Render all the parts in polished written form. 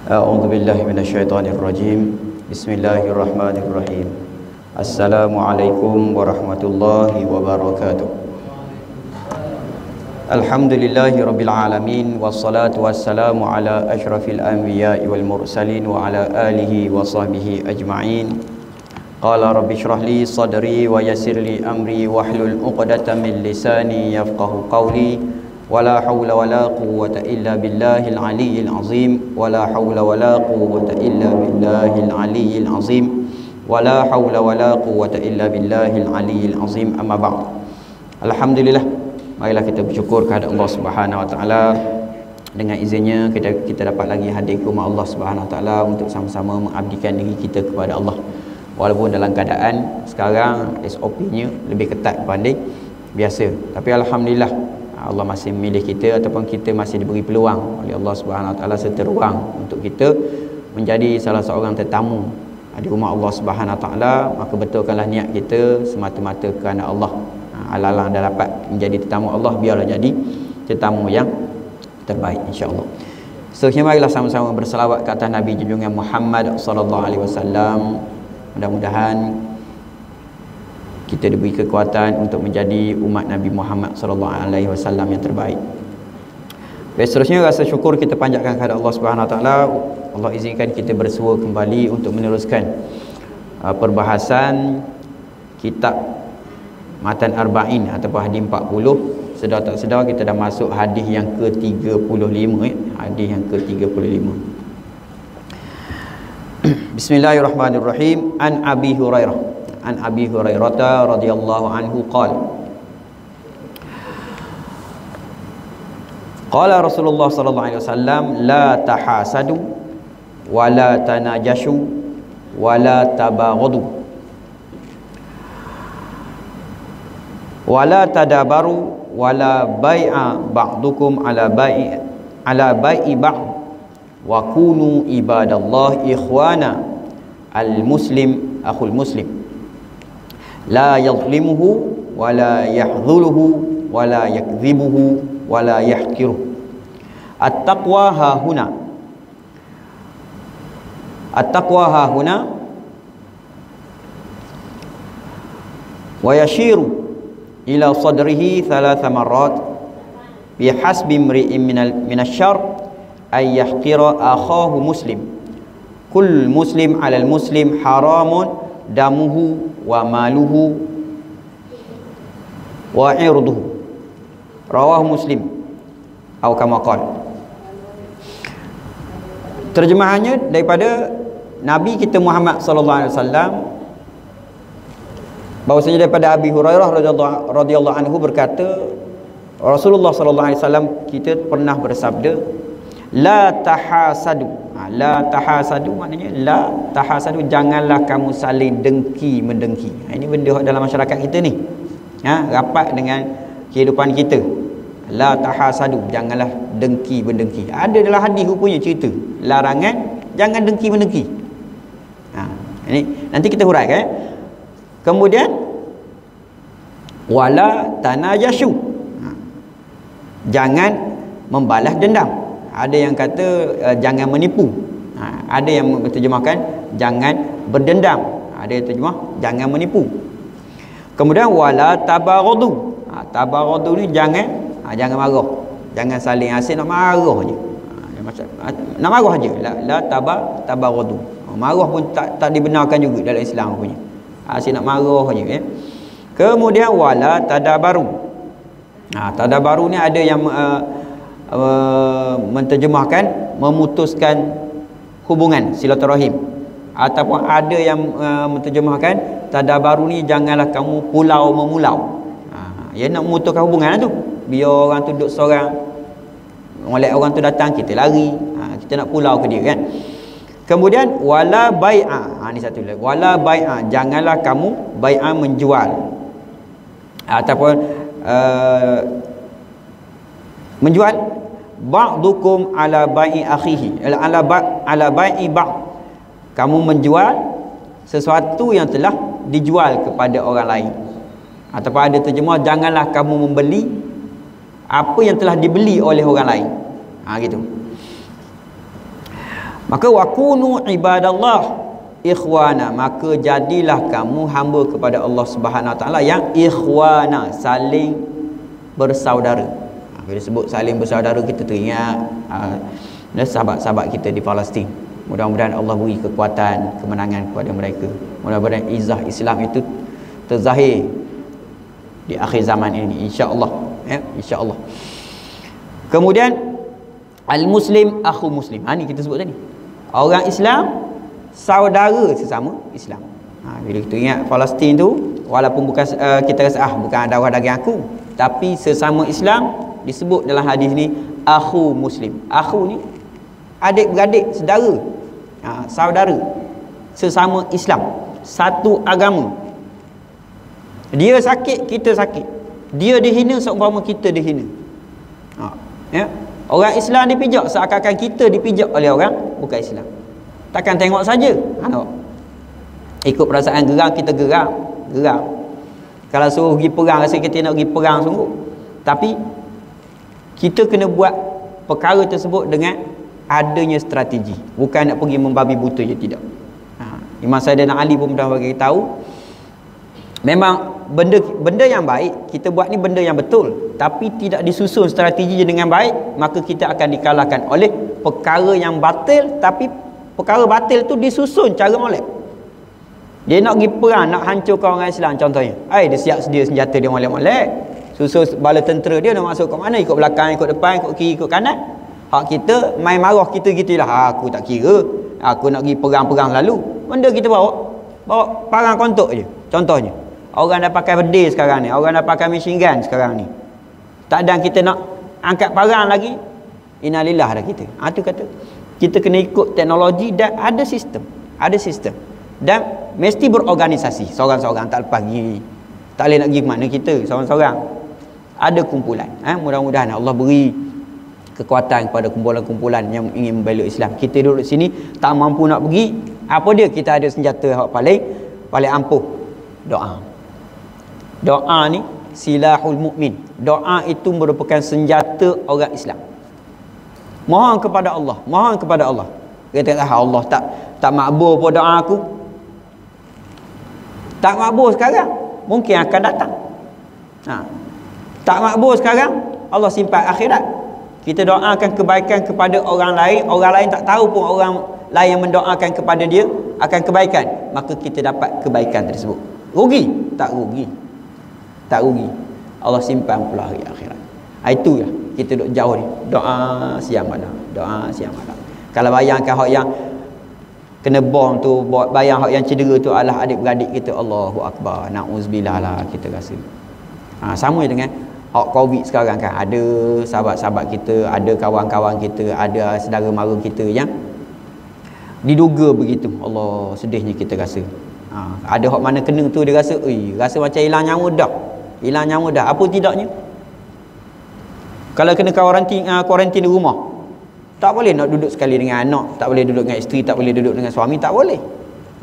A'udzu billahi minasyaitonir rajim. Bismillahirrahmanirrahim. Assalamualaikum warahmatullahi wabarakatuh. Alhamdulillahi rabbil alamin, wassalatu wassalamu ala asyrafil anbiya'i wal mursalin wa ala alihi wa sahbihi ajma'in. Qala rabbi shrah li sadri wa yassir li amri wahlul 'uqdatam min lisani yafqahu qawli. Wala hawla wala quwwata illa billahil aliyyil azim. Wala hawla wala quwwata illa billahil aliyyil azim. Wala hawla wala quwwata illa billahil aliyyil azim. Amma ba'd. Alhamdulillah, marilah kita bersyukur kepada Allah Subhanahu wa taala. Dengan izinnya kita dapat lagi hadir ke rumah Allah Subhanahu wa taala untuk sama-sama mengabdikan diri kita kepada Allah. Walaupun dalam keadaan sekarang SOP-nya lebih ketat berbanding biasa, tapi alhamdulillah Allah masih memilih kita, ataupun kita masih diberi peluang oleh Allah Subhanahu wa taala serta ruang untuk kita menjadi salah seorang tetamu di rumah Allah Subhanahu wa taala. Maka betulkanlah niat kita semata-mata kerana Allah. Ala-ala dah dapat menjadi tetamu Allah, biarlah jadi tetamu yang terbaik insya-Allah. Seterusnya marilah sama-sama berselawat ke atas Nabi junjungan Muhammad sallallahu alaihi wasallam. Mudah-mudahan kita diberi kekuatan untuk menjadi umat Nabi Muhammad sallallahu alaihi wasallam yang terbaik. Baik, seterusnya rasa syukur kita panjatkan kepada Allah Subhanahu wa taala. Allah izinkan kita bersua kembali untuk meneruskan perbahasan kitab Matan Arba'in ataupun hadis 40. Sedar tak sedar kita dah masuk hadis yang ke-35 hadis yang ke-35. Bismillahirrahmanirrahim. An Abi Hurairah radhiyallahu anhu qala qala Rasulullah sallallahu alaihi wasallam la tahasadu wa la tanajashu wa la tabaghadu wa la tadabaru wa la bai'a ba'dukum ala bai'i ba'd wa kunu ibadallah ikhwana al muslim akhul muslim la yadhlimuhu wa la yahdhuluhu wa la yakdhibuhu wa la yahqiruhu. At-taqwa hahuna wa yashiru ila sadrihi thalatha marrat bihasbi imri'in minasyarr ay yahqira akhahu muslim. Kull muslim 'alal muslim haramun damuhu wa maluhu wa irduhu. Rawahu Muslim atau kama qala. Terjemahannya daripada Nabi kita Muhammad sallallahu alaihi wasallam, bahwasanya daripada Abi Hurairah radhiyallahu anhu berkata, Rasulullah sallallahu alaihi wasallam kita pernah bersabda, la tahasadu. La tahasadu maknanya la tahasadu, janganlah kamu saling dengki mendengki. Ini benda dalam masyarakat kita ni, rapat dengan kehidupan kita. La tahasadu, janganlah dengki mendengki. Ada dalam hadis rupanya cerita larangan jangan dengki mendengki. Ini nanti kita huraikan. Kemudian wala tanajashu, jangan membalas dendam. Ada yang kata jangan menipu. Ada yang terjemahkan jangan berdendam. Ada yang terjemah jangan menipu. Kemudian wala tabaghadu. Tabaghadu ni jangan marah. Jangan saling asyik nak marah je. Nak marah je. La tabaghadu. Marah pun tak dibenarkan juga dalam Islam punya. Asyik nak marah je. Kemudian wala tadabaru. Tadabaru ni ada yang menterjemahkan memutuskan hubungan silaturahim, ataupun ada yang menterjemahkan tadabaru ni janganlah kamu pulau memulau. Ya, nak memutuskan hubungan tu, biar orang tu duduk seorang, molek orang tu datang kita lari, kita nak pulau ke dia kan. Kemudian wala bai'a, ni satu lagi, wala bai'a, janganlah kamu bai'a menjual ataupun menjual ba'dukum ala bai'i akhihi ala bai'i ba'd. Kamu menjual sesuatu yang telah dijual kepada orang lain. Ataupun ada terjemah janganlah kamu membeli apa yang telah dibeli oleh orang lain. Gitu. Maka wakunu ibadallah ikhwana, maka jadilah kamu hamba kepada Allah Subhanahu Wa Taala yang ikhwana, saling bersaudara. Bila sebut saling bersaudara, kita teringat sahabat-sahabat kita di Palestin. Mudah-mudahan Allah beri kekuatan, kemenangan kepada mereka. Mudah-mudahan izah Islam itu terzahir di akhir zaman ini, insya-Allah, ya, insya-Allah. Kemudian al-muslim akhu muslim. Ni kita sebut tadi. Orang Islam saudara sesama Islam. Bila kita ingat Palestin tu, walaupun bukan kita rasa bukan darah daging aku, tapi sesama Islam disebut dalam hadis ni akhu muslim. Akhu ni adik-beradik, saudara, saudara sesama Islam, satu agama. Dia sakit, kita sakit. Dia dihina seumpama kita dihina. Ya. Orang Islam dipijak seakan-akan kita dipijak oleh orang bukan Islam. Takkan tengok saja. Ikut perasaan geram, kita geram. Kalau suruh pergi perang, rasa kita nak pergi perang sungguh. Tapi kita kena buat perkara tersebut dengan adanya strategi, bukan nak pergi membabi buta je, tidak. Imam Sayyidina Ali pun pernah bagi tahu, memang benda yang baik kita buat ni benda yang betul, tapi tidak disusun strategi dengan baik, maka kita akan dikalahkan oleh perkara yang batil. Tapi perkara batil tu disusun cara molek. Dia nak pergi perang, nak hancurkan orang Islam contohnya. Dia siap sedia senjata dia molek-molek, susun bala tentera dia nak masuk ke mana, ikut belakang, ikut depan, ikut kiri, ikut kanan. Hak kita main marah kita gitulah. Aku tak kira, aku nak pergi perang-perang lalu. Benda kita bawa parang kontok je. Contohnya, orang dah pakai bedil sekarang ni, orang dah pakai machine gun sekarang ni. Tak ada kita nak angkat parang lagi. Innalillah dah kita. Tu kata kita kena ikut teknologi dan ada sistem. Ada sistem. Dan mesti berorganisasi. Seorang-seorang tak lepas pergi. Tak boleh nak pergi ke mana kita seorang-seorang. Ada kumpulan. Mudah-mudahan Allah beri kekuatan kepada kumpulan-kumpulan yang ingin membela Islam. Kita duduk sini tak mampu nak pergi, apa dia? Kita ada senjata yang paling ampuh, doa. Doa ni silahul mukmin. Doa itu merupakan senjata orang Islam. Mohon kepada Allah, mohon kepada Allah. Kita kata Allah tak makbul pun doa aku. Tak makbul sekarang, mungkin akan datang. Tak makbul sekarang, Allah simpan akhirat. Kita doakan kebaikan kepada orang lain tak tahu pun orang lain yang mendoakan kepada dia akan kebaikan, maka kita dapat kebaikan tersebut. Rugi? Tak rugi. Tak rugi. Allah simpan pula hari akhirat. Itu ya, kita duduk jauh ni. Doa siang malam. Doa siang malam. Kalau bayangkan hak yang kena bom tu, bayang hak yang cedera tu adalah adik-beradik kita, Allahu Akbar, na'uzubillah lah kita rasa. Sama dengan hak Covid sekarang kan, ada sahabat-sahabat kita, ada kawan-kawan kita, ada saudara mara kita yang diduga begitu. Allah, sedihnya kita rasa. Ada hak mana kena tu dia rasa, rasa macam hilang nyawa dah. Hilang nyawa dah. Apa tidaknya? Kalau kena kuarantin di rumah, tak boleh nak duduk sekali dengan anak, tak boleh duduk dengan isteri, tak boleh duduk dengan suami, tak boleh.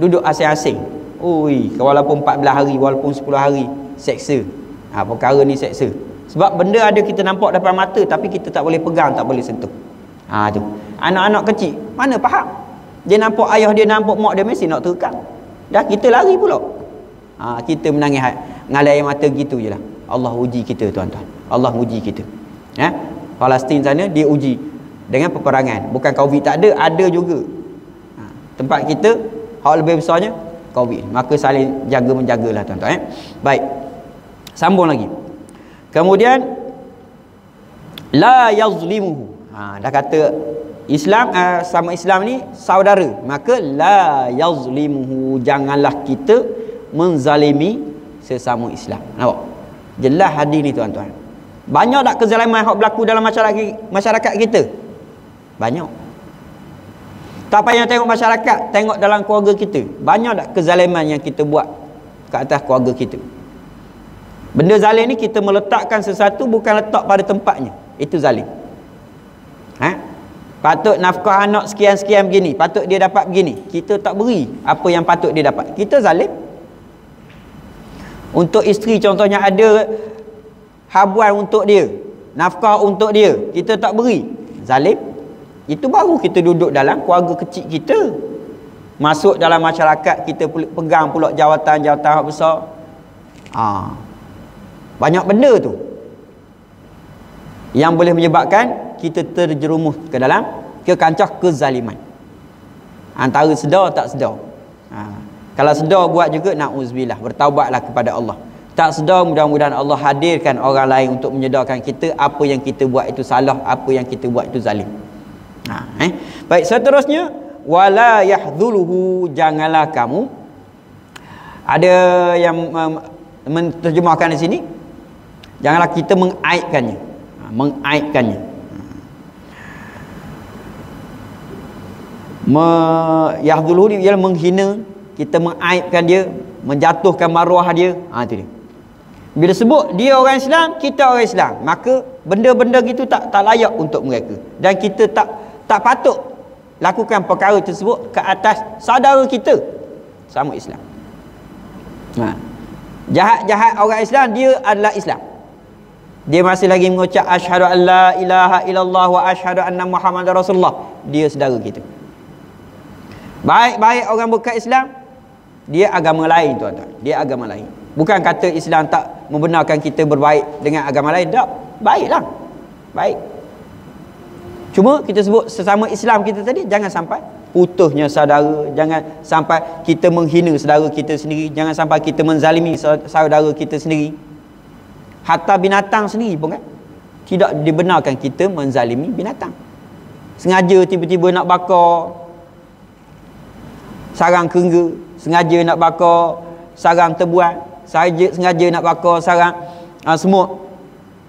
Duduk asing-asing. Walaupun 14 hari, walaupun 10 hari, seksa. Perkara ni seksa. Sebab benda ada kita nampak depan mata, tapi kita tak boleh pegang, tak boleh sentuh. Tu. Anak-anak kecil, mana faham? Dia nampak ayah dia, nampak mak dia, mesti nak terkam. Dah kita lari pula. Kita menangis ngalai air mata gitu je lah. Allah uji kita, tuan-tuan. Allah uji kita. Palestin sana dia uji dengan peperangan. Bukan Covid tak ada juga. Tempat kita hal lebih besarnya Covid. Maka saling jaga-menjagalah, tuan-tuan. Baik. Sambung lagi. Kemudian la yazlimuhu. Dah kata Islam sama Islam ni saudara, maka la yazlimuhu, janganlah kita menzalimi sesama Islam. Nampak? Jelas hadis ni, tuan-tuan. Banyak tak kezaliman yang berlaku dalam masyarakat kita? Banyak. Tak payah tengok masyarakat, tengok dalam keluarga kita. Banyak tak kezaliman yang kita buat ke atas keluarga kita? Benda zalim ni kita meletakkan sesuatu bukan letak pada tempatnya. Itu zalim. Patut nafkah anak sekian-sekian begini, patut dia dapat begini, kita tak beri apa yang patut dia dapat. Kita zalim. Untuk isteri contohnya ada habuan untuk dia, nafkah untuk dia, kita tak beri, zalim. Itu baru kita duduk dalam keluarga kecil kita. Masuk dalam masyarakat, kita pegang pula jawatan-jawatan besar. Banyak benda tu yang boleh menyebabkan kita terjerumus ke dalam kancah kezaliman. Antara sedar tak sedar. Kalau sedar buat juga, na'udzubillah, bertaubatlah kepada Allah. Tak sedar, mudah-mudahan Allah hadirkan orang lain untuk menyedarkan kita apa yang kita buat itu salah, apa yang kita buat itu zalim. Baik, seterusnya, wala yahdhuluhu, janganlah kamu. Ada yang menterjemahkan di sini, janganlah kita mengaibkannya. Mengaibkannya. Yahdhuluhu ni ialah menghina, kita mengaibkan dia, menjatuhkan maruah dia. Itu dia. Bila sebut dia orang Islam, kita orang Islam, maka benda-benda gitu tak layak untuk mereka, dan kita tak patut lakukan perkara tersebut ke atas saudara kita sama Islam. Jahat-jahat orang Islam, dia adalah Islam, dia masih lagi mengucap asyhadu an la ilaha illallah wa asyhadu anna muhammadar rasulullah, dia saudara kita. Baik-baik orang bukan Islam, dia agama lain, tuan-tuan, dia agama lain. Bukan kata Islam tak membenarkan kita berbaik dengan agama lain, tak, baiklah, baik. Cuma kita sebut sesama Islam kita tadi, jangan sampai putusnya saudara, jangan sampai kita menghina saudara kita sendiri, jangan sampai kita menzalimi saudara kita sendiri. Hatta binatang sendiri pun kan tidak dibenarkan kita menzalimi binatang. Sengaja tiba-tiba nak bakar sarang kerengga, sengaja nak bakar sarang tebuan, sengaja nak bakar sarang semut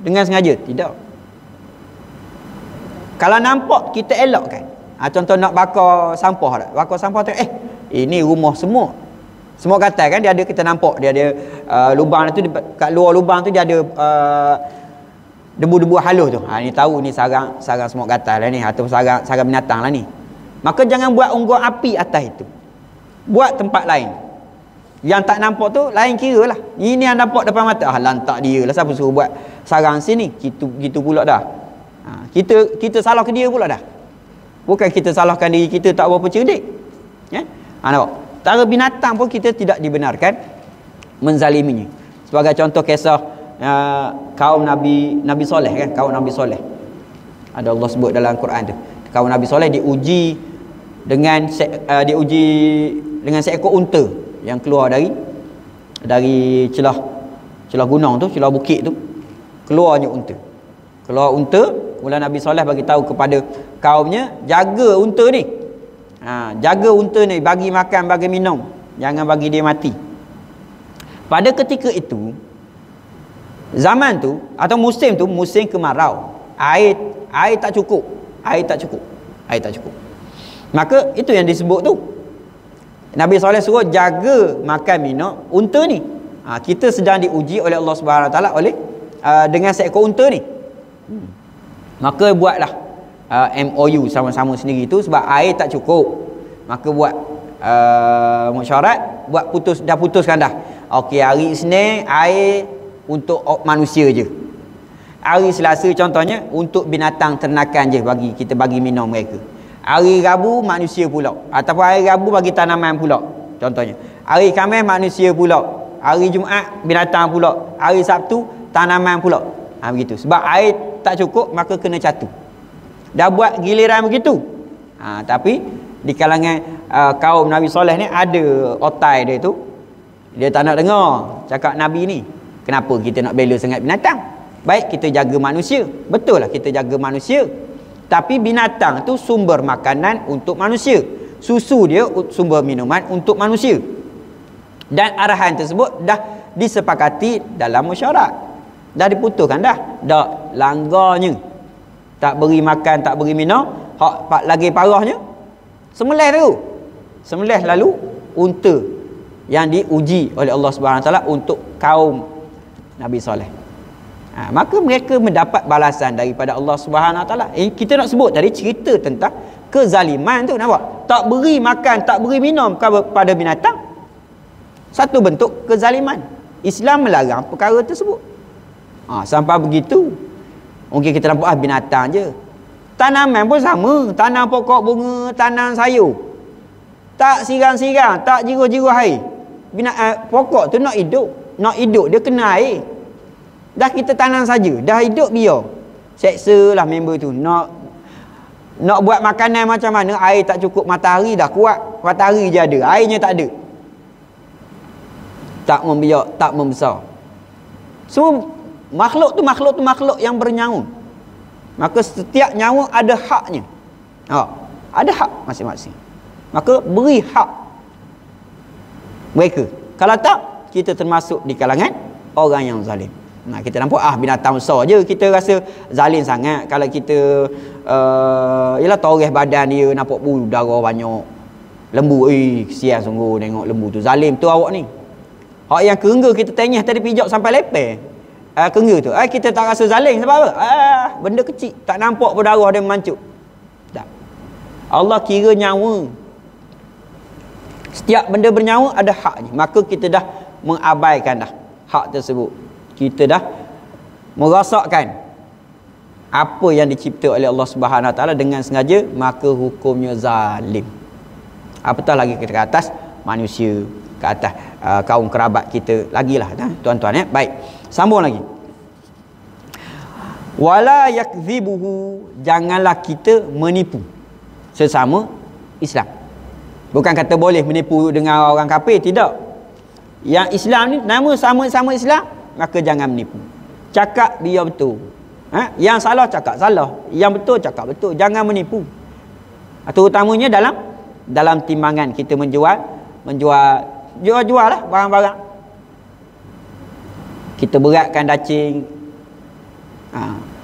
dengan sengaja, tidak. Kalau nampak, kita elakkan. Contoh nak bakar sampah tak? Bakar sampah tu, ini rumah semut. Semut gatal kan, dia ada, kita nampak dia ada lubang tu, kat luar lubang tu dia ada debu-debu halus tu. Ni tahu ni sarang semut gatal lah ni, atau sarang binatang lah ni. Maka jangan buat unggun api atas itu. Buat tempat lain. Yang tak nampak tu lain kira lah. Ini yang nampak depan mata, lantak dia lah, siapa suruh buat sarang sini. Gitu pula dah. Kita salah ke dia pula dah. Bukan kita salahkan diri kita tak berapa cerdik. Nampak? Tara binatang pun kita tidak dibenarkan menzaliminya. Sebagai contoh kisah kaum Nabi Soleh kan, kaum Nabi Soleh. Ada Allah sebut dalam Quran tu. Kaum Nabi Soleh diuji dengan seekor unta yang keluar dari celah gunung tu, celah bukit tu, keluarnya unta. Keluar unta, mula Nabi Soleh bagi tahu kepada kaumnya, jaga unta ni. Jaga unta ni, bagi makan, bagi minum, jangan bagi dia mati. Pada ketika itu, zaman tu atau musim tu, musim kemarau, air tak cukup. Maka itu yang disebut tu, Nabi Soleh suruh jaga makan minum unta ni. Kita sedang diuji oleh Allah Subhanahu Wa Taala dengan seekor unta ni. Maka buatlah MOU sama-sama sendiri tu, sebab air tak cukup. Maka buat mesyuarat, putuskan dah. Okey, hari Isnin air untuk manusia je. Hari Selasa contohnya untuk binatang ternakan je, bagi minum mereka. Hari Rabu manusia pula, ataupun hari Rabu bagi tanaman pula contohnya. Hari Khamis manusia pula, hari Jumaat binatang pula, hari Sabtu tanaman pula. Begitu. Sebab air tak cukup, maka kena catu. Dah buat giliran begitu. Tapi di kalangan kaum Nabi Soleh ni ada otai dia tu, dia tak nak dengar cakap Nabi ni. Kenapa kita nak bela sangat binatang? Baik, kita jaga manusia. Betul lah kita jaga manusia, tapi binatang tu sumber makanan untuk manusia, susu dia sumber minuman untuk manusia. Dan arahan tersebut dah disepakati dalam mesyuarat, dah diputuskan dah langgarnya. Tak beri makan, tak beri minum. Lagi parahnya, sembelih lalu unta yang diuji oleh Allah Subhanahu Wa Taala untuk kaum Nabi Soleh. Maka mereka mendapat balasan daripada Allah Subhanahu Wa Taala. Kita nak sebut tadi cerita tentang kezaliman tu, nampak? Tak beri makan, tak beri minum kepada binatang, satu bentuk kezaliman. Islam melarang perkara tersebut. Sampai begitu, mungkin kita nampak binatang je. Tanaman pun sama, tanam pokok bunga, tanam sayur. Tak sirang-sirang, tak jiruh-jiruh air. Pokok tu nak hidup dia kena air. Dah kita tanam saja, dah hidup biar. Seksa lah member tu. Nak buat makanan macam mana, air tak cukup, matahari dah kuat. Matahari je ada, airnya tak ada. Tak membiak, tak membesar. Semua makhluk yang bernyawa. Maka setiap nyawa ada haknya. Ada hak masing-masing. Maka beri hak mereka. Kalau tak, kita termasuk di kalangan orang yang zalim. Nah, kita nampak binatang besar je kita rasa zalim sangat. Kalau kita ialah toreh badan dia, nampak darah banyak. Lembu, kesian sungguh tengok lembu tu. Zalim tu awak ni. Hak yang kerengga kita tengah tadi pijak sampai lepeh. Kerengga tu kita tak rasa zalim sebab apa? Benda kecil, tak nampak berdarah dia memancuk. Tak. Allah kira nyawa. Setiap benda bernyawa ada haknya. Maka kita dah mengabaikan dah hak tersebut. Kita dah merosakkan apa yang dicipta oleh Allah Subhanahu Wa Taala dengan sengaja, maka hukumnya zalim. Apatah lagi kita ke atas manusia, ke atas kaum kerabat kita lagilah tuan-tuan Baik. Sambung lagi. Wala yakzibuhu, janganlah kita menipu sesama Islam. Bukan kata boleh menipu dengan orang kafir, tidak. Yang Islam ni nama sama-sama Islam, maka jangan menipu. Cakap biar betul. Yang salah cakap salah, yang betul cakap betul. Jangan menipu. Terutamanya dalam timbangan kita menjual lah barang-barang. Kita beratkan dacing,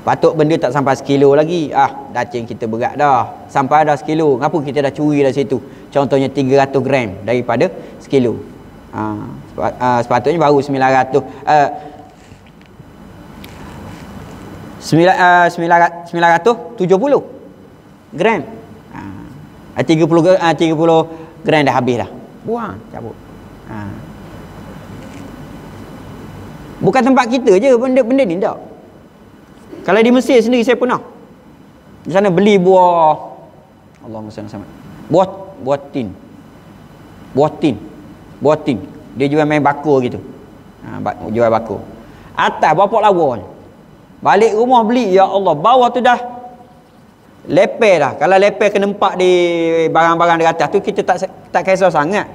patut benda tak sampai sekilo lagi. Dacing kita berat dah, sampai dah sekilo. Kenapa kita dah curi dari situ? Contohnya 300 gram daripada sekilo. Sepatutnya baru 970 gram. 30 gram dah habis dah. Buang, cabut. Bukan tempat kita je benda ni tak. Kalau di Mesir sendiri saya pernah. Di sana beli buah, Allahumma salli alaihi wasallam. Buah tin. Dia jual main bakul gitu. Jual bakul. Atas berapa lawa ni. Balik rumah beli, ya Allah, bawah tu dah lepeh dah. Kalau lepeh kena empak di barang-barang di atas tu, kita tak kisah sangat.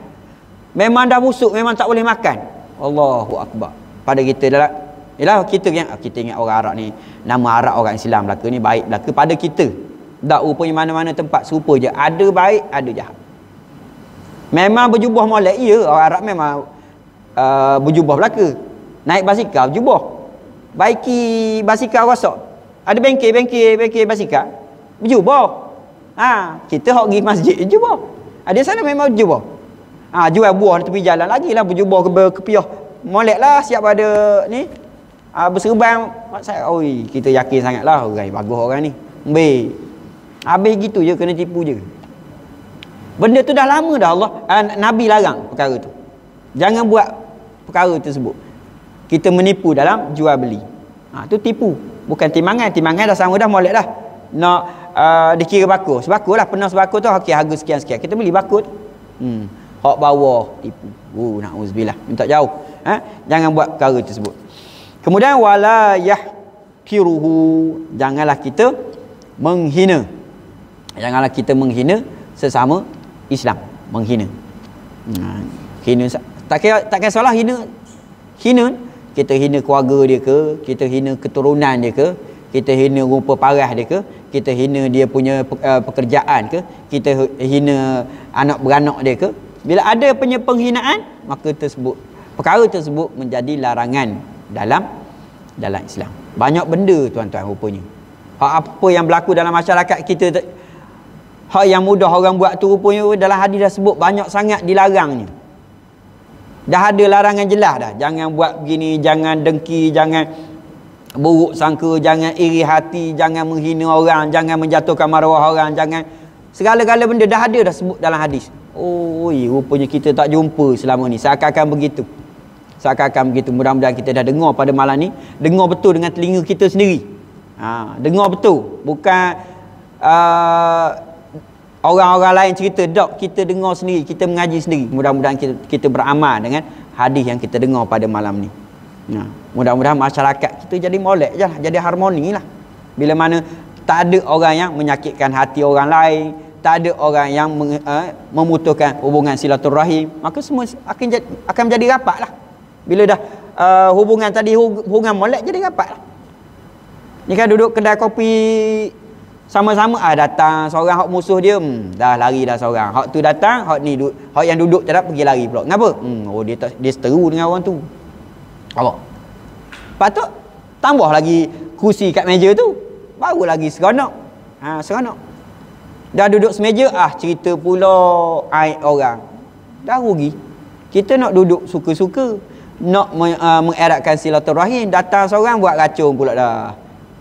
Memang dah busuk, memang tak boleh makan. Allahu akbar. Pada kita dah, ialah kita ingat orang Arab ni, nama Arab orang Islam belaka ni baik belaka. Pada kita tak rupanya mana-mana tempat serupa je, ada baik ada jahat. Memang berjubah molek, ya, orang Arab memang berjubah belaka. Naik basikal berjubah, baiki basikal rosak, ada bengkel basikal berjubah. Kita hok pergi masjid berjubah. Ada sana memang berjubah. Jual buah di tepi jalan lagi lah berjubah kepiah. Molek lah siap pada ni berserban. Kita yakin sangat lah orang bagus orang ni. Habis gitu je, kena tipu je. Benda tu dah lama dah Allah Nabi larang perkara tu. Jangan buat perkara tersebut. Kita menipu dalam jual beli. Tu tipu, bukan timbangan. Timbangan dah sama dah, molek dah. Nak dikira bakul. Sebakul lah, pernah sebakul tu harga sekian-sekian. Kita beli bakul tu. Hak bawah tipu. Na'udzubillah, minta jauh. Jangan buat perkara tersebut. Kemudian wala yahkiruhu, janganlah kita menghina. Janganlah kita menghina sesama Islam. Menghina. Hina tak kisahlah hina. Kita hina keluarga dia ke, kita hina keturunan dia ke, kita hina rupa parah dia ke, kita hina dia punya pekerjaan ke, kita hina anak beranak dia ke. Bila ada punya penghinaan, maka perkara tersebut menjadi larangan dalam Islam. Banyak benda tuan-tuan rupanya. Apa yang berlaku dalam masyarakat kita, hak yang mudah orang buat tu rupanya dalam hadis dah sebut banyak sangat dilarangnya. Dah ada larangan jelas dah. Jangan buat begini, jangan dengki, jangan buruk sangka, jangan iri hati, jangan menghina orang, jangan menjatuhkan maruah orang, jangan segala-gala benda dah ada dah sebut dalam hadis. Rupanya kita tak jumpa selama ni. Seakan-akan begitu. Mudah-mudahan kita dah dengar pada malam ni. Dengar betul dengan telinga kita sendiri. Dengar betul. Bukan orang-orang lain cerita, dok, kita dengar sendiri, kita mengaji sendiri. Mudah-mudahan kita beramal dengan hadis yang kita dengar pada malam ni. Mudah-mudahan masyarakat kita jadi molek je lah, jadi harmoni lah. Bila mana tak ada orang yang menyakitkan hati orang lain, tak ada orang yang memutuskan hubungan silaturahim, maka semua akan menjadi rapat lah. Bila dah hubungan tadi, hubungan molek, jadi rapat lah. Ni kan duduk kedai kopi sama-sama, datang seorang, hak musuh dia, dah lari dah seorang. Hak tu datang, hak ni hak yang duduk tak pergi lari pula. Kenapa? Dia seteru dengan orang tu. Apa? Patut tambah lagi kursi kat meja tu, baru lagi seronok. Seronok. Dah duduk semeja, cerita pula aib orang. Dah rugi. Kita nak duduk suka-suka, nak mengeratkan silaturahim, datang seorang buat racun pula dah.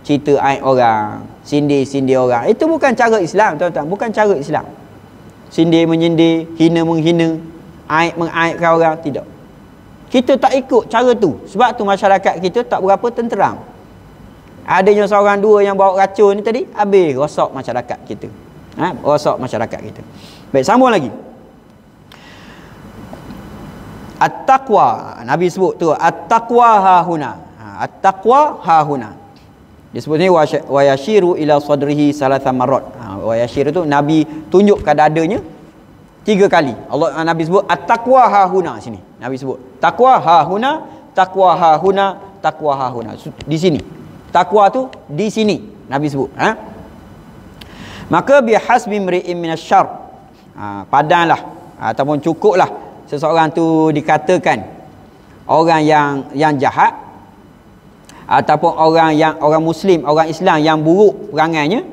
Cerita aib orang, sindir orang. Itu bukan cara Islam, tuan-tuan. Bukan cara Islam. Sindir menyindir, hina menghina, aib mengaibkan orang, tidak. Kita tak ikut cara tu. Sebab tu masyarakat kita tak berapa tenteram. Adanya seorang dua yang bawa racun ni tadi, habis rosak masyarakat kita. Rosak masyarakat kita. Baik, sambung lagi. At-taqwa, Nabi sebut tu, at-taqwa hahuna. At-taqwa hahuna. Disebut ni wa yashiru ila sadrihi salatha marrat. Wa yashiru tu Nabi tunjuk ke dadanya 3 kali. Nabi sebut at-taqwa hahuna sini. Nabi sebut taqwa hahuna, taqwa hahuna, taqwa hahuna. Di sini. Taqwa tu di sini Nabi sebut. Maka bihasbi mri'in minasyarr. Padanlah ataupun cukuplah seseorang tu dikatakan orang yang jahat, ataupun orang muslim, orang Islam yang buruk perangainya,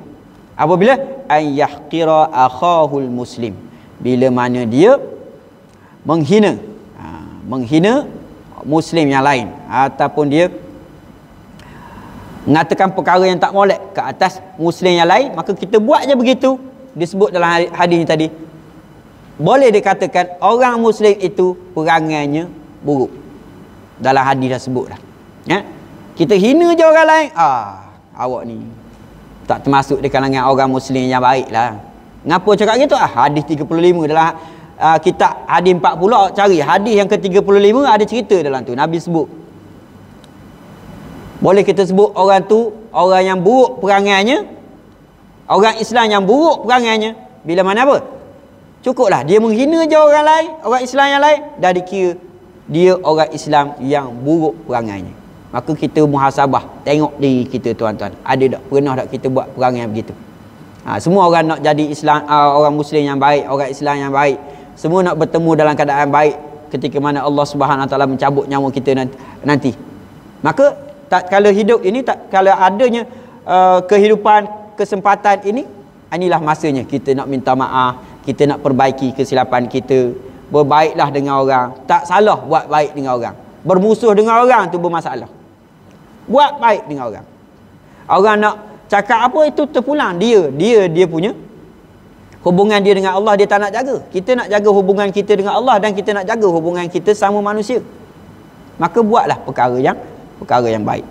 apabila an yahqira akhahul muslim, bila mana dia menghina muslim yang lain, ataupun dia mengatakan perkara yang tak molek ke atas muslim yang lain, maka kita buat je begitu. Disebut dalam hadis ni tadi, boleh dikatakan orang muslim itu perangainya buruk. Dalam hadis dah sebut dah. Kita hina je orang lain, awak ni tak termasuk di kalangan orang muslim yang baik lah. Ngapa cakap gitu? Hadis 35 dalam kitab hadis 40, cari hadis yang ke-35, ada cerita dalam tu. Nabi sebut, boleh kita sebut orang tu orang yang buruk perangainya, orang Islam yang buruk perangainya, bila mana apa? Cukuplah dia menghina je orang lain, orang Islam yang lain, dah dikira dia orang Islam yang buruk perangainya. Maka kita muhasabah, tengok diri kita, tuan-tuan. Ada tak, pernah tak kita buat perangai begitu? Semua orang nak jadi Islam, orang Muslim yang baik, orang Islam yang baik. Semua nak bertemu dalam keadaan baik ketika mana Allah Subhanahu Wa Taala mencabut nyawa kita nanti. Maka tak kala hidup ini, tak kala adanya kehidupan, kesempatan ini, inilah masanya kita nak minta maaf, kita nak perbaiki kesilapan kita. Berbaiklah dengan orang. Tak salah buat baik dengan orang. Bermusuh dengan orang tu bermasalah. Buat baik dengan orang. Orang nak cakap apa, itu terpulang dia punya hubungan dia dengan Allah, dia tak nak jaga. Kita nak jaga hubungan kita dengan Allah, dan kita nak jaga hubungan kita sama manusia. Maka buatlah perkara yang baik.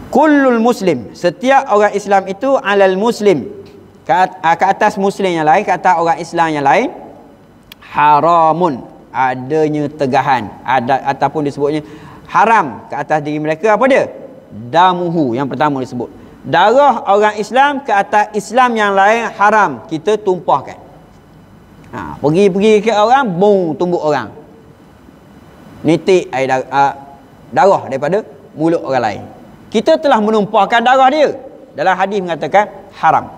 Kullul muslim, setiap orang Islam itu alal muslim, ke atas muslim yang lain, ke atas orang Islam yang lain, haramun, adanya tegahan, ataupun disebutnya haram ke atas diri mereka. Apa dia? Damuhu, yang pertama disebut. Darah orang Islam ke atas Islam yang lain haram kita tumpahkan. Pergi ke orang, tumbuk orang. Nitik air darah daripada mulut orang lain. Kita telah menumpahkan darah dia. Dalam hadis mengatakan haram.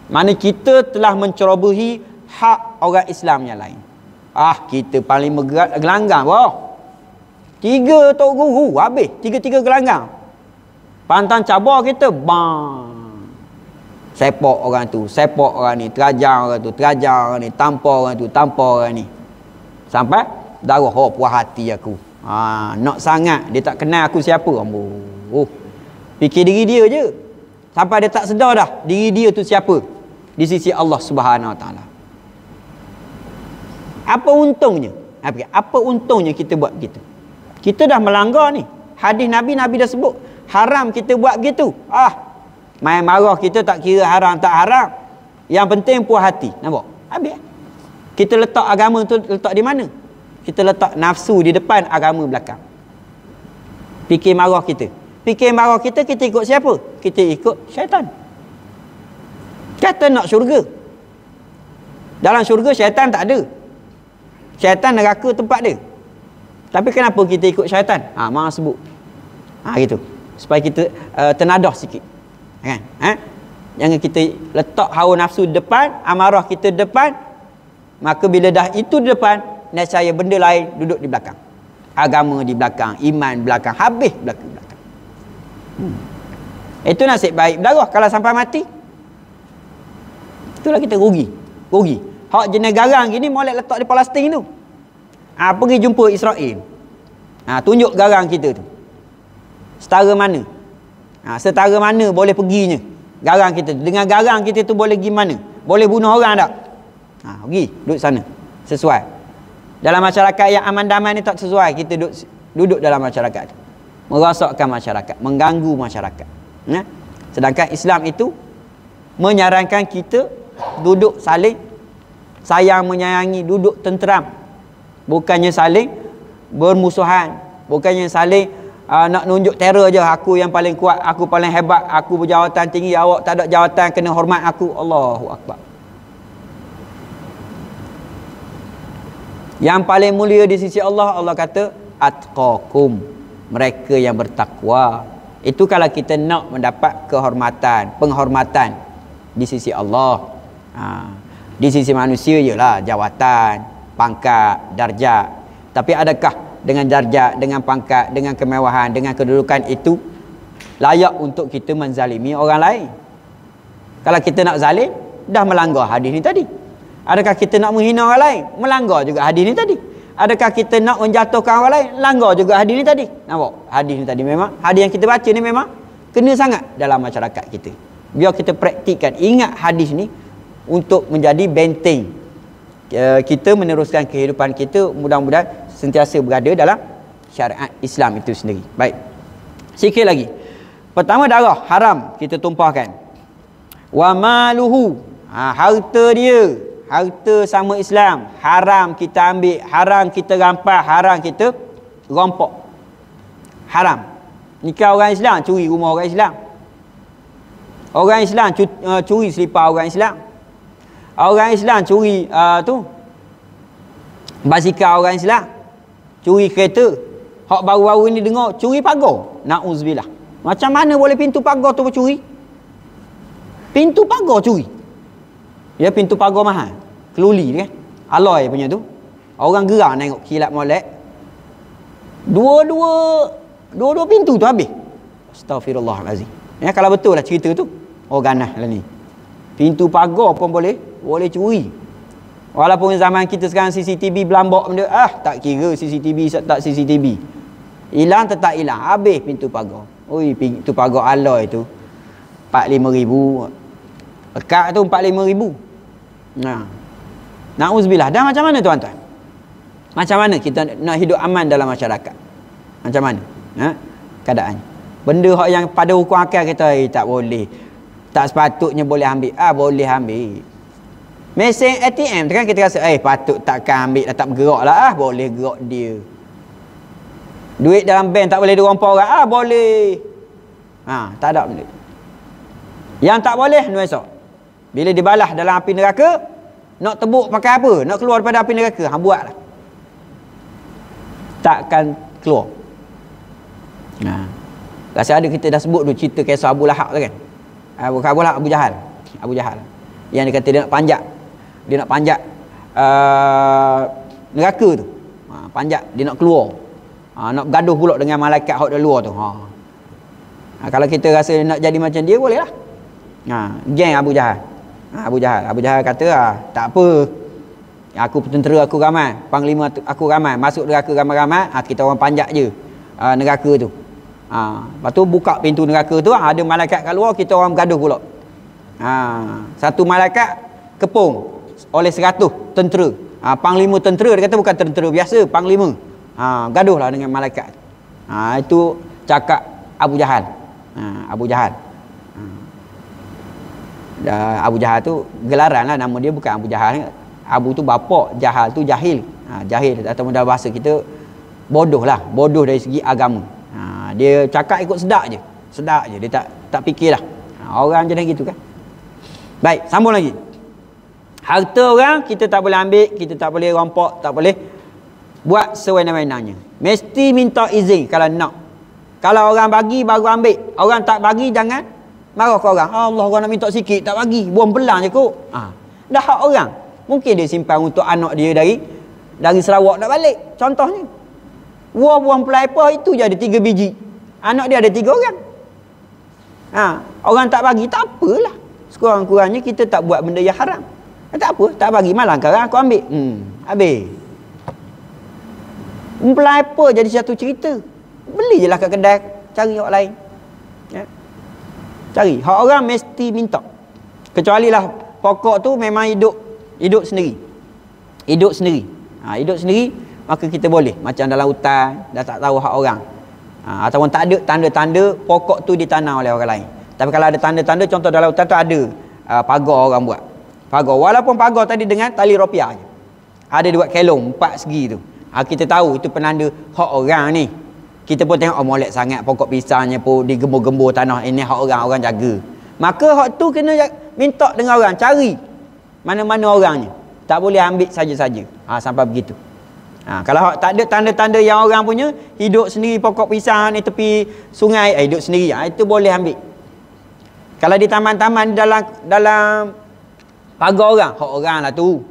Mana kita telah mencerobohi hak orang Islam yang lain. Kita paling gelanggang bawah. 3 tok guru habis, 3 gelanggang. Pantang cabar kita, sepak orang tu, sepak orang ni, terajar orang tu, terajar orang ni, tampar orang tu, tampar orang ni. Sampai darah, puas hati aku. Nak sangat, dia tak kenal aku siapa. Fikir diri dia je. Sampai dia tak sedar dah diri dia tu siapa di sisi Allah Subhanahu Wa Taala. Apa untungnya? Apa untungnya kita buat begitu? Kita dah melanggar ni. Hadis Nabi dah sebut haram kita buat begitu. Main marah kita tak kira haram tak haram. Yang penting puas hati. Nampak? Habis. Kita letak agama tu letak di mana? Kita letak nafsu di depan, agama belakang. Fikir marah kita. Fikir marah kita ikut siapa? Kita ikut syaitan. Kata nak syurga. Dalam syurga syaitan tak ada. Syaitan neraka tempat dia. Tapi kenapa kita ikut syaitan? Mak sebut. Gitu. Supaya kita tenadah sikit. Kan? Jangan kita letak hawa nafsu di depan, amarah kita di depan. Maka bila dah itu di depan, nescaya benda lain duduk di belakang. Agama di belakang, iman belakang, habis belakang. Itu nasib baik berdarah kalau sampai mati. Itulah kita rugi. Hak jenis garang gini molek letak di Palestin tu. Pergi jumpa Israel. Tunjuk garang kita tu. Setara mana? Setara mana boleh perginya garang kita tu. Dengan garang kita tu boleh pergi mana? Boleh bunuh orang tak? Pergi duduk sana. Sesuai. Dalam masyarakat yang aman damai ni tak sesuai. Kita duduk dalam masyarakat tu. Merosakkan masyarakat, mengganggu masyarakat. Sedangkan Islam itu menyarankan kita duduk saling sayang menyayangi, duduk tenteram. Bukannya saling bermusuhan, bukannya saling nak nunjuk teror je. Aku yang paling kuat, aku paling hebat, aku berjawatan tinggi, awak tak ada jawatan, kena hormat aku. Allahu Akbar. Yang paling mulia di sisi Allah, Allah kata atqakum, mereka yang bertakwa. Itu kalau kita nak mendapat kehormatan, penghormatan di sisi Allah. Di sisi manusia ialah jawatan, pangkat, darjat. Tapi adakah dengan darjat, dengan pangkat, dengan kemewahan, dengan kedudukan itu layak untuk kita menzalimi orang lain? Kalau kita nak zalim, dah melanggar hadis ni tadi. Adakah kita nak menghina orang lain? Melanggar juga hadis ni tadi. Adakah kita nak menjatuhkan orang lain? Langgar juga hadis ni tadi. Nampak? Hadis ni tadi memang, hadis yang kita baca ni memang kena sangat dalam masyarakat kita. Biar kita praktikkan, ingat hadis ni untuk menjadi benteng kita meneruskan kehidupan kita, mudah-mudahan sentiasa berada dalam syariat Islam itu sendiri. Baik. Sikit lagi. Pertama, darah haram kita tumpahkan. Wa maluhu, harta dia, harta sama Islam haram kita ambil, haram kita rampas, haram kita rompok. Haram. Nikah orang Islam, curi rumah orang Islam. Orang Islam curi selipar orang Islam. Orang Islam curi basikal orang Islam. Curi kereta. Hak baru-baru ni dengar curi pagar. Na'uzubillah. Macam mana boleh pintu pagar tu bercuri? Pintu pagar curi. Ya, pintu pagar mahal. Keluli kan. Alloy punya tu. Orang gerang tengok kilat molek. Dua-dua pintu tu habis. Astaghfirullahalazim. Ya, kalau betul lah cerita tu. Oh, ganas lah ni. Pintu pagar pun boleh curi. Walaupun zaman kita sekarang CCTV berlambak benda, tak kira CCTV tak CCTV. Hilang tetap hilang. Habis pintu pagar. Oi, pintu pagar alloy tu 45,000. Pekat tu 45,000. Na'uzubillah. Dan macam mana tuan-tuan? Macam mana kita nak hidup aman dalam masyarakat? Macam mana keadaannya? Benda yang pada hukum akal kita tak boleh, tak sepatutnya boleh ambil. Boleh ambil. Mesin ATM tu kan kita rasa patut takkan ambil lah, tak bergerak lah. Boleh gerak dia. Duit dalam bank tak boleh dirompak orang. Boleh. Tak ada benda. Yang tak boleh nuesok. Bila dibalas dalam api neraka, nak tebuk pakai apa? Nak keluar daripada api neraka, buatlah. Takkan keluar. Rasa ada kita dah sebut tu cerita kisah Abu Lahab tu kan. Bukan Abu Lahab, Abu Jahal. Yang dia kata dia nak panjat neraka tu. Panjat, dia nak keluar. Nak bergaduh pula dengan malaikat hak dari luar tu. Kalau kita rasa nak jadi macam dia, boleh lah. Geng Abu Jahal. Abu Jahal kata, tak apa. Aku tentera aku ramai, panglima aku ramai, masuk neraka ramai-ramai, kita orang panjat je neraka tu. Lepas tu buka pintu neraka tu, ada malaikat kat luar, kita orang bergaduh pula. Satu malaikat kepung oleh 100 tentera. Panglima tentera, dia kata bukan tentera biasa, panglima. Gaduhlah dengan malaikat. Itu cakap Abu Jahal. Abu Jahal tu gelaran lah, nama dia bukan Abu Jahal. Abu tu bapak, Jahal tu jahil. Jahil ataupun dalam bahasa kita bodoh lah, bodoh dari segi agama. Dia cakap ikut sedak je, dia tak fikir lah. Orang je dah gitu kan. Baik, sambung lagi. Harta orang kita tak boleh ambil, kita tak boleh rompok, tak boleh buat sewenang-wenangnya. Mesti minta izin kalau nak. Kalau orang bagi baru ambil, orang tak bagi jangan marah ke orang. Allah, orang nak minta sikit tak bagi, buang belang je kot. Dah hak orang. Mungkin dia simpan untuk anak dia dari Sarawak nak balik. Contohnya. Buang pelaipa itu je ada 3 biji. Anak dia ada 3 orang. Orang tak bagi, tak apalah. Sekurang-kurangnya kita tak buat benda yang haram. Tak apa, tak bagi malah sekarang aku ambil. Habis. Pelaipa jadi satu cerita. Beli je lah kat kedai, cari orang lain. Ya. Cari. Hak orang mesti minta. Kecuali lah pokok tu memang hidup sendiri. Hidup sendiri. Hidup sendiri, maka kita boleh. Macam dalam hutan, dah tak tahu hak orang. Ataupun tak ada tanda-tanda pokok tu ditanam oleh orang lain. Tapi kalau ada tanda-tanda, contoh dalam hutan tu ada pagar orang buat. Pagar. Walaupun pagar tadi dengan tali ropiah je. Ada buat kelong 4 segi tu. Kita tahu itu penanda hak orang ni. Kita pun tengok molek sangat pokok pisangnya pun digembur-gembur tanah. Ini hak orang jaga. Maka hak tu kena minta dengan orang, cari mana-mana orangnya. Tak boleh ambil saja-saja. Sampai begitu. Kalau tak ada tanda-tanda yang orang punya, hidup sendiri pokok pisang ni tepi sungai, hidup sendiri, itu boleh ambil. Kalau di taman-taman dalam pagar orang, hak orang lah tu.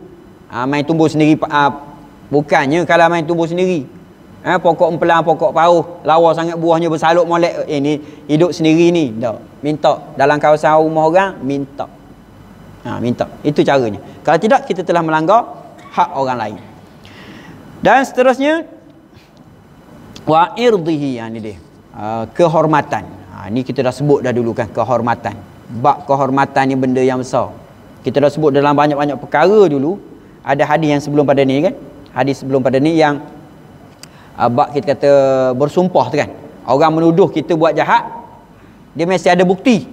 Main tumbuh sendiri, bukannya kalau main tumbuh sendiri. Pokok empelang, pokok pauh, lawa sangat buahnya bersaluk molek, ni hidup sendiri ni. Tak. Minta dalam kawasan rumah orang, minta. Minta. Itu caranya. Kalau tidak, kita telah melanggar hak orang lain. Dan seterusnya, wa irdihi, ni dia. Kehormatan. Ni kita dah sebut dah dulu kan, kehormatan. Bab kehormatan ni benda yang besar. Kita dah sebut dalam banyak-banyak perkara dulu. Ada hadis yang sebelum pada ni kan. Hadis sebelum pada ni yang bab kita kata bersumpah tu kan. Orang menuduh kita buat jahat, dia mesti ada bukti.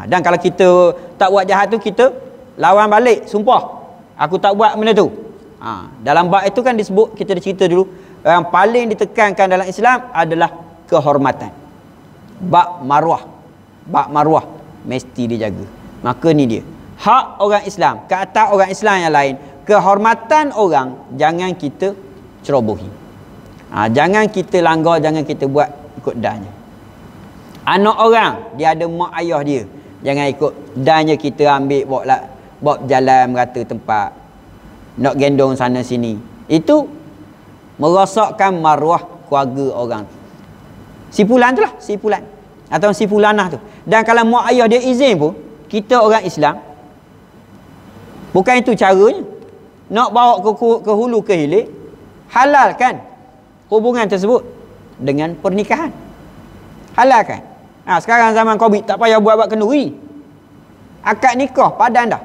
Dan kalau kita tak buat jahat tu, kita lawan balik, sumpah aku tak buat benda tu. Dalam bab itu kan disebut, kita dah cerita dulu, yang paling ditekankan dalam Islam adalah kehormatan. Bab maruah mesti dijaga. Maka ni dia hak orang Islam ke atas orang Islam yang lain. Kehormatan orang jangan kita cerobohi. Jangan kita langgar, jangan kita buat ikut dannya. Anak orang, dia ada mak ayah dia, jangan ikut dannya kita ambil bawa jalan merata tempat, nak gendong sana sini. Itu merosakkan maruah keluarga orang. Sipulan tu lah, sipulan atau sipulanah tu. Dan kalau mak ayah dia izin pun, kita orang Islam, bukan itu caranya. Nak bawa ke hulu ke hilir, halalkan hubungan tersebut dengan pernikahan. Halalkan. Sekarang zaman Covid, tak payah buat kenduri. Akad nikah padan dah.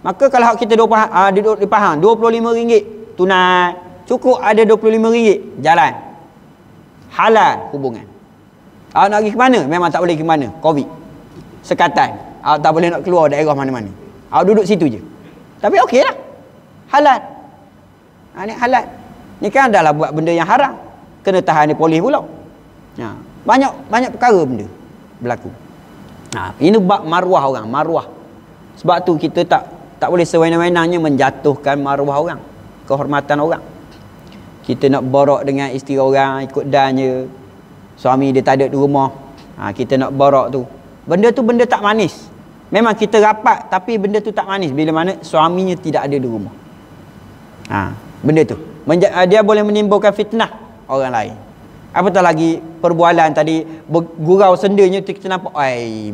Maka kalau kita duduk di Pahang, RM25 tunai, cukup ada RM25, jalan. Halal hubungan. Nak pergi ke mana? Memang tak boleh ke mana. Covid. Sekatan. Tak boleh nak keluar daerah mana-mana. Duduk situ je. Tapi okey lah. Halal. Ni halal. Ni kan adalah buat benda yang haram. Kena tahan di polis pula. Banyak perkara benda berlaku. Ini bab maruah orang, maruah. Sebab tu kita tak boleh sewenang-wenangnya menjatuhkan maruah orang, kehormatan orang. Kita nak borak dengan isteri orang, ikut dannya. Suami dia tak ada di rumah. Kita nak borak tu. Benda tu benda tak manis. Memang kita rapat, tapi benda tu tak manis bila mana suaminya tidak ada di rumah. Benda tu dia boleh menimbulkan fitnah orang lain. Apatah lagi perbualan tadi bergurau sendanya, kita nampak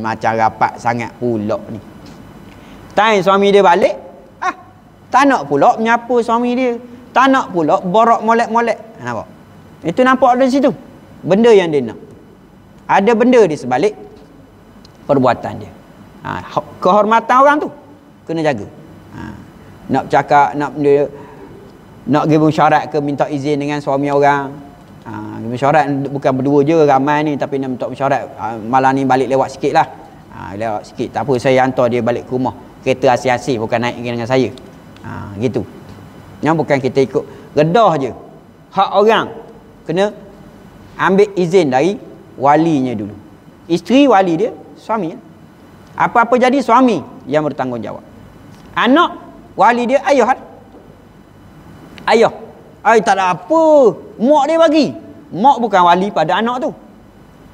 macam rapat sangat pula ni. Time suami dia balik, tak nak pula menyapa suami dia, tak nak pula borak molek-molek. Nampak? Itu nampak ada situ benda yang dia nak. Ada benda di sebalik perbuatan dia. Kehormatan orang tu kena jaga. Nak cakap, nak pergi mesyuarat ke, minta izin dengan suami orang. Mesyuarat bukan berdua je, ramai ni, tapi nak minta mesyuarat, malam ni balik lewat sikit lah. Lewat sikit. Tak apa, saya hantar dia balik ke rumah. Kereta asing-asing, bukan naik dengan saya. Gitu. Yang bukan kita ikut redah je. Hak orang kena ambil izin dari walinya dulu. Isteri wali dia, suami. Apa-apa jadi suami yang bertanggungjawab. Anak wali dia ayah. Ayah. Tak ada apa. Mak dia bagi. Mak bukan wali pada anak tu.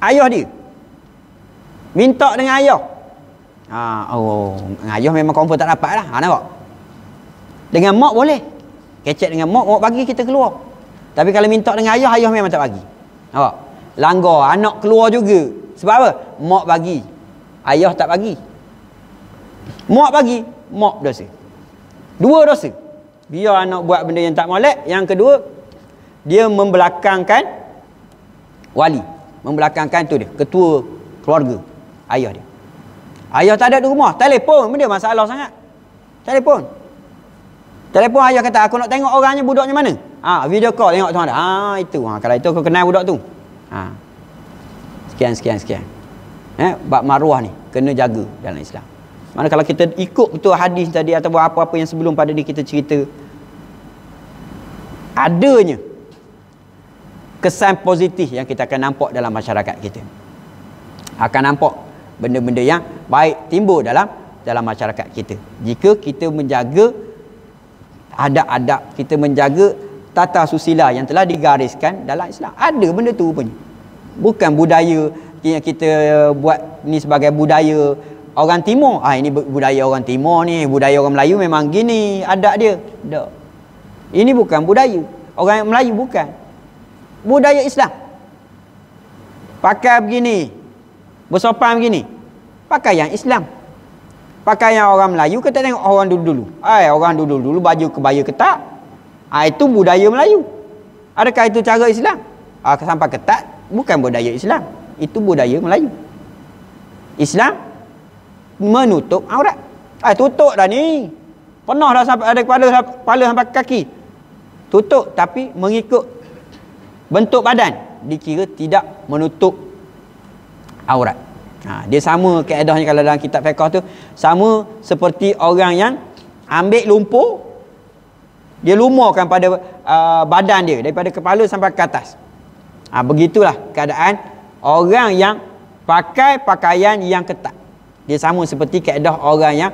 Ayah dia. Minta dengan ayah. Dengan ayah memang confirm tak dapat lah. Nampak? Dengan mak boleh. Kecek dengan mak bagi kita keluar. Tapi kalau minta dengan ayah, ayah memang tak bagi. Nampak? Langgar. Anak keluar juga. Sebab apa? Mak bagi. Ayah tak bagi. Mak bagi. Mak dosa. Dua dosa. Biar anak buat benda yang tak molek. Yang kedua, dia membelakangkan wali. Membelakangkan tu dia. Ketua keluarga. Ayah dia. Ayah tak ada di rumah. Telefon. Benda masalah sangat. Telefon. Telefon ayah kata, aku nak tengok orangnya, budaknya mana? Video call tengok tuan ada. Itu. Kalau itu aku kenal budak tu. Sekian. Bab maruah ni kena jaga dalam Islam. Mana kalau kita ikut betul hadis tadi atau apa-apa yang sebelum pada ni kita cerita, adanya kesan positif yang kita akan nampak dalam masyarakat kita. Akan nampak benda-benda yang baik timbul dalam masyarakat kita. Jika kita menjaga adab-adab, kita menjaga tata susila yang telah digariskan dalam Islam. Ada benda tu rupanya. Bukan budaya yang kita buat ni sebagai budaya orang Timur. Ini budaya orang Timur ni, budaya orang Melayu memang gini adab dia. Tak. Ini bukan budaya orang Melayu, bukan. Budaya Islam. Pakai begini, bersopan begini, pakaian Islam. Pakaian orang Melayu kita tengok orang dulu-dulu. Orang dulu-dulu baju kebaya ketat. Itu budaya Melayu. Adakah itu cara Islam? Sampai ketat bukan budaya Islam. Itu budaya Melayu. Islam menutup aurat. Tutup dah ni. Pernah dah sampai ada kepala sampai kaki. Tutup tapi mengikut bentuk badan. Dikira tidak menutup aurat. Dia sama kaedahnya kalau dalam kitab fiqh tu, sama seperti orang yang ambil lumpur, dia lumurkan pada badan dia daripada kepala sampai ke atas. Begitulah keadaan orang yang pakai pakaian yang ketat. Dia sama seperti kaedah orang yang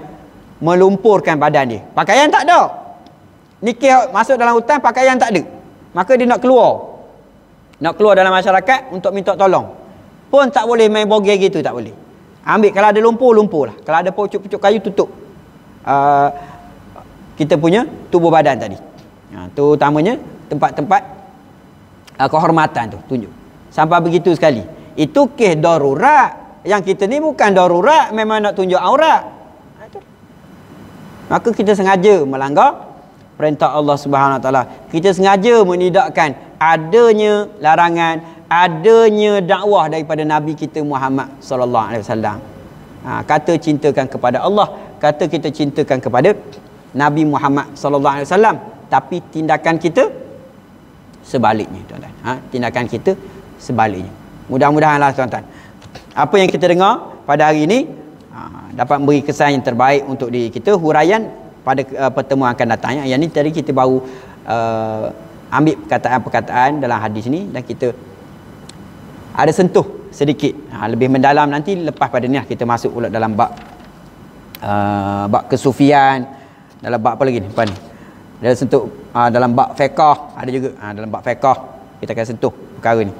melumpurkan badan dia. Pakaian tak ada. Nikah masuk dalam hutan, pakaian tak ada. Maka dia nak keluar. Nak keluar dalam masyarakat untuk minta tolong. Pun tak boleh main bogey gitu, tak boleh. Ambil, kalau ada lumpur, lumpur lah. Kalau ada pucuk-pucuk kayu, tutup kita punya tubuh badan tadi. Tu utamanya tempat-tempat kehormatan tu, tunjuk. Sampai begitu sekali. Itu kes darurat. Yang kita ni bukan darurat, memang nak tunjuk aurat. Maka kita sengaja melanggar perintah Allah Subhanahu Wa Taala. Kita sengaja menidakkan adanya larangan, adanya dakwah daripada Nabi kita Muhammad sallallahu alaihi wasallam. Kata cintakan kepada Allah, kata kita cintakan kepada Nabi Muhammad sallallahu alaihi wasallam, tapi tindakan kita sebaliknya, tuan-tuan. Tindakan kita sebaliknya. Mudah-mudahanlah tuan-tuan, apa yang kita dengar pada hari ini dapat memberi kesan yang terbaik untuk diri kita. Huraian pada pertemuan akan datang. Yang ni tadi kita baru ambil perkataan-perkataan dalam hadis ni dan kita ada sentuh sedikit. Lebih mendalam nanti lepas pada ni kita masuk pula dalam bab kesufian, dalam bab apa lagi ni? Depan ni. Ada sentuh dalam bab fiqh ada juga. Dalam bab fiqh kita akan sentuh perkara ni.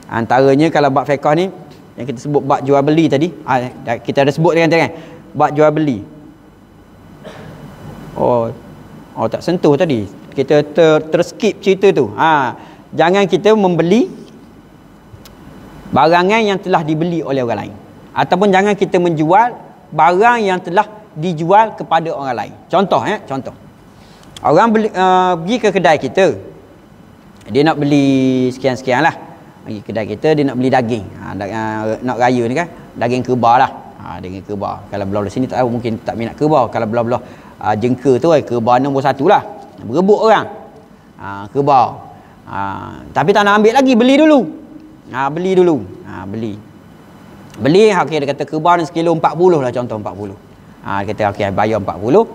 Antaranya kalau bab fiqh ni yang kita sebut bab jual beli tadi, kita ada sebut kan bab jual beli. Oh tak sentuh tadi. Kita terskip cerita tu. Jangan kita membeli barangan yang telah dibeli oleh orang lain, ataupun jangan kita menjual barang yang telah dijual kepada orang lain. Contoh orang beli, pergi ke kedai kita, dia nak beli sekian-sekian lah. Pergi kedai kita, dia nak beli daging, nak raya ni kan, daging kerbau lah. Daging kerbau, kalau belah-belah sini tak tahu, mungkin tak minat kerbau. Kalau belah-belah jengka tu kerbau nombor 1 lah, berebut orang kerbau. Tapi tak nak ambil lagi, beli dulu. Beli. Beli, okey, dia kata kebab ni sekilo 40 lah, contoh 40. Dia kata okey, bayar 40.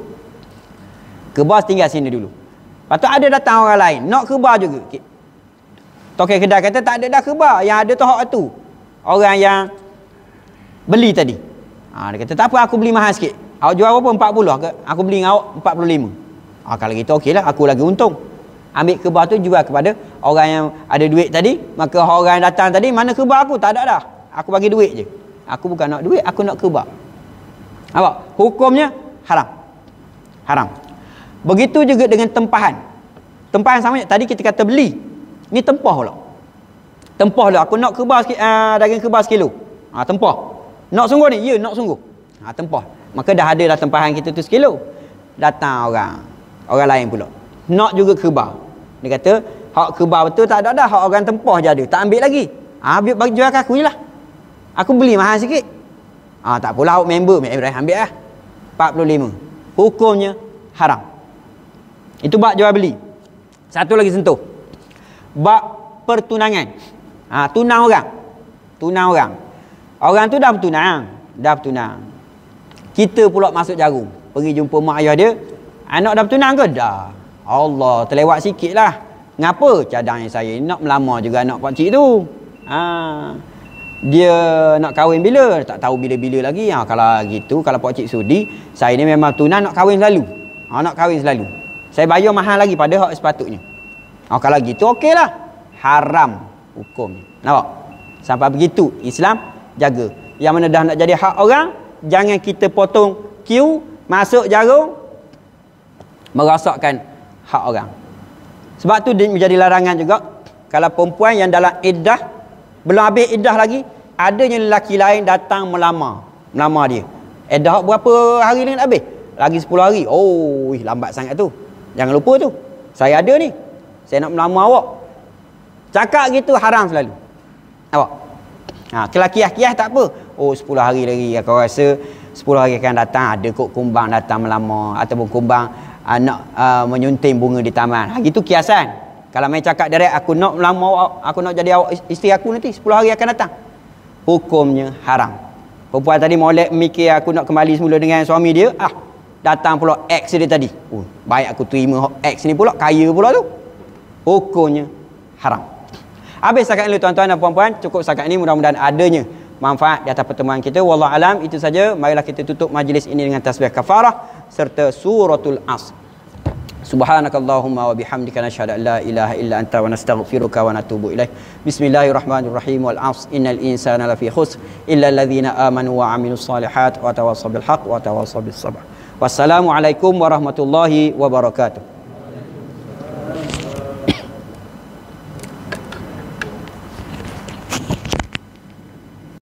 Kebab tinggal sini dulu. Lepas tu ada datang orang lain nak kebab juga. Tokek kedai kata tak ada dah kebab, yang ada tu hak tu. Orang yang beli tadi. Dia kata tak apa, aku beli mahal sikit. Awak jual berapa? 40 ke? Aku beli dengan awak 45. Kalau gitu okeylah, aku lagi untung. Ambil kebab tu jual kepada orang yang ada duit tadi. Maka orang yang datang tadi, mana kebab aku? Tak ada dah. Aku bagi duit je. Aku bukan nak duit, aku nak kebab. Nampak? Hukumnya haram. Haram. Begitu juga dengan tempahan. Tempahan sama tadi kita kata beli. Ni tempah pula. Tempah lah, aku nak kebab sikit, daging kebab sekilo. Tempah. Nak sungguh ni? Ya, nak sungguh. Tempah. Maka dah ada dah tempahan kita tu sekilo. Datang orang lain pula. Nak juga kebab. Dia kata, hak kebab betul tak ada dah, hak orang tempah je ada. Tak ambil lagi. Bagi jual kat aku je lah. Aku beli mahal sikit. Tak apalah, awak member ambil lah. 45. Hukumnya haram. Itu bab jual beli. Satu lagi sentuh. Bab pertunangan. Tunang orang. Tunang orang. Orang tu dah bertunang. Kita pula masuk jarum. Pergi jumpa mak ayah dia. Anak dah bertunang ke? Dah. Allah, terlewat sikit lah. Ngapa? Cadangnya saya nak melamar juga anak pakcik tu. Dia nak kahwin bila? Tak tahu bila-bila lagi. Kalau gitu, kalau pakcik sudi, saya ni memang tunang nak kahwin selalu. Nak kahwin selalu. Saya bayar mahal lagi pada hak sepatutnya. Kalau gitu okeylah. Haram hukumnya. Nampak? Sampai begitu Islam jaga. Yang mana dah nak jadi hak orang, jangan kita potong queue, masuk jarum, merosakkan hak orang. Sebab tu menjadi larangan juga kalau perempuan yang dalam iddah, belum habis iddah lagi, adanya lelaki lain datang melamar dia. Iddah berapa hari lagi nak habis? Lagi 10 hari. Lambat sangat tu. Jangan lupa tu. Saya ada ni. Saya nak melamar awak. Cakap gitu haram selalu. Awak. Kalau kias-kias tak apa. 10 hari lagi aku rasa 10 hari akan datang ada kok kumbang datang melamar ataupun kumbang nak menyunting bunga di taman. Gitu kiasan. Kalau main cakap direct, aku nak melamar awak, aku nak jadi awak isteri aku nanti 10 hari akan datang. Hukumnya haram. Perempuan tadi molek mikir aku nak kembali semula dengan suami dia. Datang pula ex dia tadi. Baik aku terima ex ni pula, kaya pula tu. Hukumnya haram. Habis setakat ini tuan-tuan dan puan-puan. Cukup setakat ini, mudah-mudahan adanya manfaat di atas pertemuan kita. Wallahu alam, itu saja. Marilah kita tutup majlis ini dengan tasbih kafarah serta suratul Asr. Subhanakallahumma wa bihamdika nashhadu an la ilaha illa anta wa nastaghfiruka wa natubu ilaik. Bismillahirrahmanirrahim. Wal 'asr innal insana lafi khusr illa alladhina amanu wa 'amilus solihat wa tawassaw bil haqq wa tawassaw bis sabr. Wassalamualaikum warahmatullahi wabarakatuh.